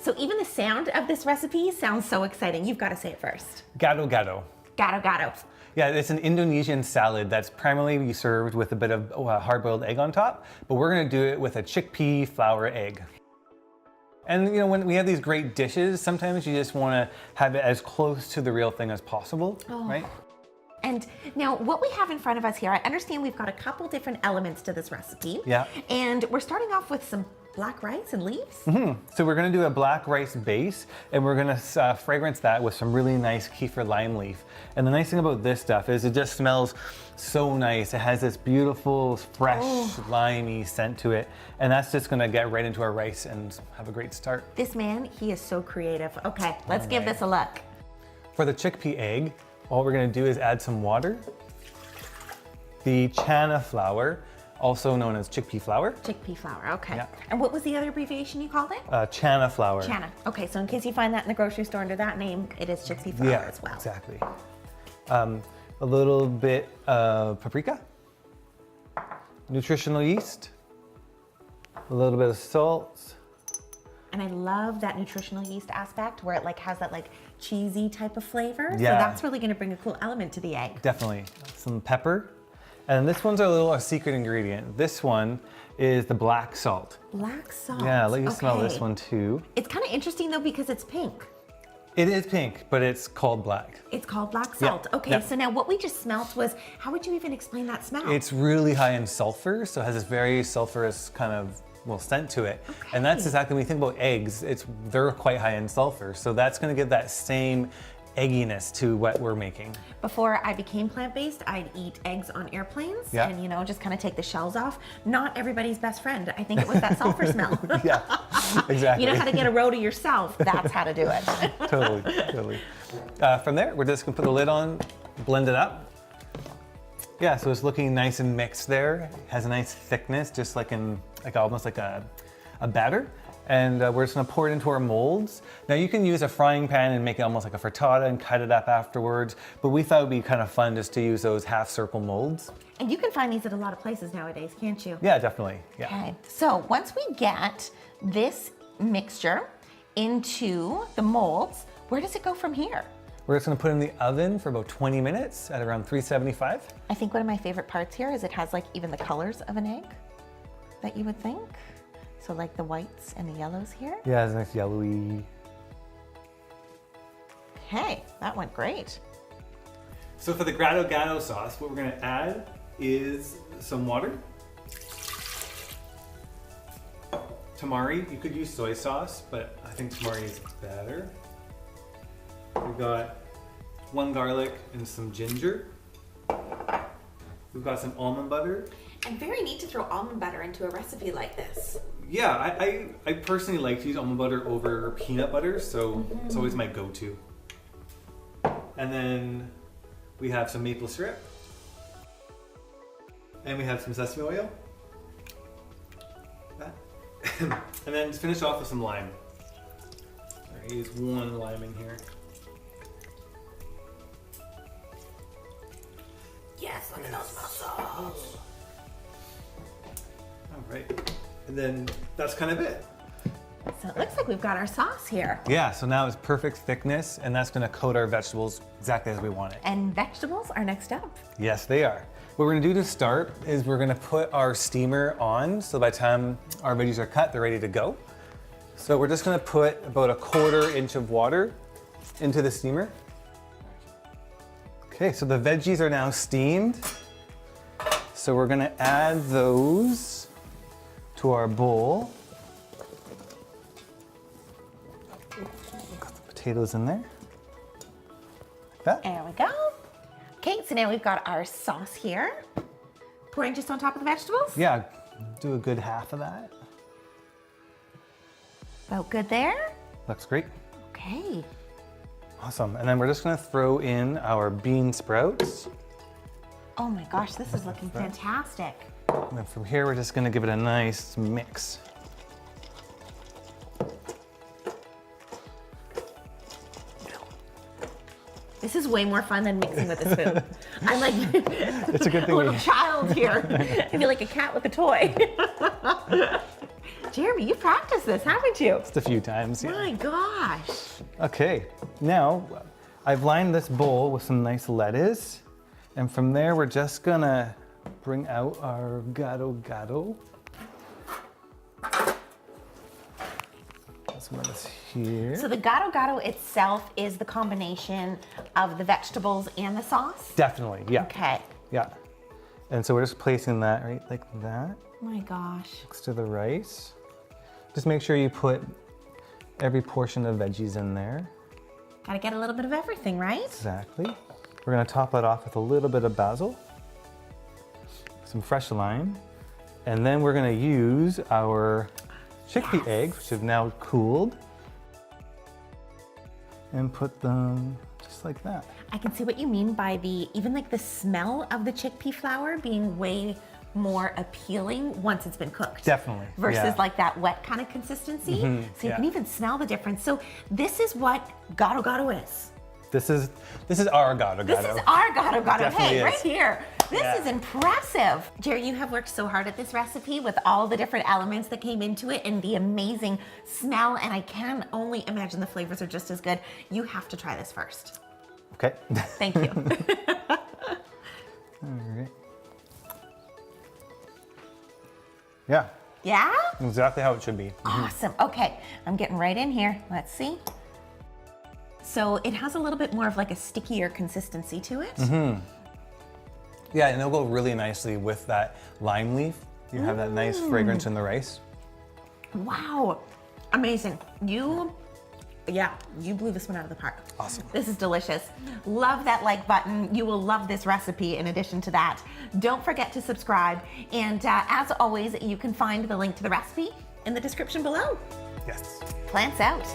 So even the sound of this recipe sounds so exciting. You've got to say it first. Gado-Gado. Gado-Gado. Yeah, it's an Indonesian salad that's primarily served with a bit of hard-boiled egg on top, but we're gonna do it with a chickpea flour egg. And you know, when we have these great dishes, sometimes you just wanna have it as close to the real thing as possible, right? And now what we have in front of us here, I understand we've got a couple different elements to this recipe. Yeah. And we're starting off with some black rice and leaves. So we're gonna do a black rice base, and we're gonna fragrance that with some really nice kaffir lime leaf. And the nice thing about this stuff is it just smells so nice. It has this beautiful, fresh, limey scent to it. And that's just gonna get right into our rice and have a great start. This man, he is so creative. Okay, let's give this a look. For the chickpea egg, all we're gonna do is add some water, the chana flour, also known as chickpea flour. Chickpea flour, okay. Yeah. And what was the other abbreviation you called it? Chana flour. Chana. Okay, so in case you find that in the grocery store under that name, it is chickpea flour as well. Exactly. A little bit of paprika, nutritional yeast, a little bit of salt. And I love that nutritional yeast aspect where it like has that like cheesy type of flavor. Yeah. So that's really gonna bring a cool element to the egg. Definitely. Some pepper. And this one's a secret ingredient. This one is the black salt. Black salt. Yeah, let you smell this one too. It's kind of interesting though because it's pink. It is pink, but it's called black. It's called black salt. Yeah. Okay, Yeah. so now what we just smelt was, how would you even explain that smell? It's really high in sulfur, so it has this very sulfurous kind of, scent to it. Okay. And that's exactly, when you think about eggs, they're quite high in sulfur. So that's gonna give that same egginess to what we're making. Before I became plant-based, I'd eat eggs on airplanes and, you know, just kind of take the shells off. Not everybody's best friend. I think it was that sulfur smell. Yeah, exactly. You know how to get a roti yourself. That's how to do it. Totally. From there, we're just gonna put the lid on, blend it up. Yeah, so it's looking nice and mixed there. It has a nice thickness, just like almost like a batter. And we're just gonna pour it into our molds. Now you can use a frying pan and make it almost like a frittata and cut it up afterwards, but we thought it would be kind of fun just to use those half circle molds. And you can find these at a lot of places nowadays, can't you? Yeah, definitely, yeah. Okay, so once we get this mixture into the molds, where does it go from here? We're just gonna put it in the oven for about 20 minutes at around 375. I think one of my favorite parts here is it has like even the colors of an egg that you would think. So like the whites and the yellows here. Yeah, it's nice yellowy. Okay, that went great. So for the Gado-Gado sauce, what we're gonna add is some water. Tamari, you could use soy sauce, but I think tamari is better. We've got 1 garlic and some ginger. We've got some almond butter. And very neat to throw almond butter into a recipe like this. Yeah, I personally like to use almond butter over peanut butter, so it's always my go-to. And then we have some maple syrup. And we have some sesame oil. That. And then just finish off with some lime. I use 1 lime in here. Yes, look at those muscles. All right. And then that's kind of it. So it looks like we've got our sauce here. Yeah, so now it's perfect thickness, and that's gonna coat our vegetables exactly as we want it. And vegetables are next up. Yes, they are. What we're gonna do to start is we're gonna put our steamer on, so by the time our veggies are cut, they're ready to go. So we're just gonna put about 1/4 inch of water into the steamer. Okay, so the veggies are now steamed. So we're gonna add those to our bowl. Got the potatoes in there. Like that. There we go. Okay, so now we've got our sauce here. Pouring just on top of the vegetables? Yeah, do a good half of that. About good there? Looks great. Okay. Awesome. And then we're just gonna throw in our bean sprouts. Oh my gosh, this is looking fantastic. And then from here, we're just gonna give it a nice mix. This is way more fun than mixing with a spoon. I'm like It's a good thing a little child here. I feel like a cat with a toy. Jeremy, you practiced this, haven't you? Just a few times, yeah. My gosh. Okay, now I've lined this bowl with some nice lettuce. And from there, we're just gonna bring out our Gado-Gado. Some lettuce here. So the Gado-Gado itself is the combination of the vegetables and the sauce? Definitely, yeah. Okay. Yeah. And so we're just placing that right like that. My gosh. Next to the rice. Just make sure you put every portion of veggies in there. Gotta get a little bit of everything, right? Exactly. We're gonna top that off with a little bit of basil, some fresh lime, and then we're gonna use our chickpea eggs, which have now cooled, and put them just like that. I can see what you mean by even like the smell of the chickpea flour being way more appealing once it's been cooked. Definitely. Versus yeah. like that wet kind of consistency. Mm-hmm, So you can even smell the difference. So this is what Gado-Gado is. This is our Gado-Gado. This is our Gado-Gado. Definitely Hey, is. right here. This Yeah. is impressive. Jerry, you have worked so hard at this recipe with all the different elements that came into it and the amazing smell, and I can only imagine the flavors are just as good. You have to try this first. Okay. Thank you. All right. Yeah, Yeah? exactly how it should be. Awesome. Okay, I'm getting right in here. Let's see. So it has a little bit more of like a stickier consistency to it. Yeah, and it'll go really nicely with that lime leaf. You have that nice fragrance in the rice. Wow, amazing. You blew this one out of the park. Awesome. This is delicious. Love that like button. You will love this recipe in addition to that. Don't forget to subscribe. And as always, you can find the link to the recipe in the description below. Yes. Plants out.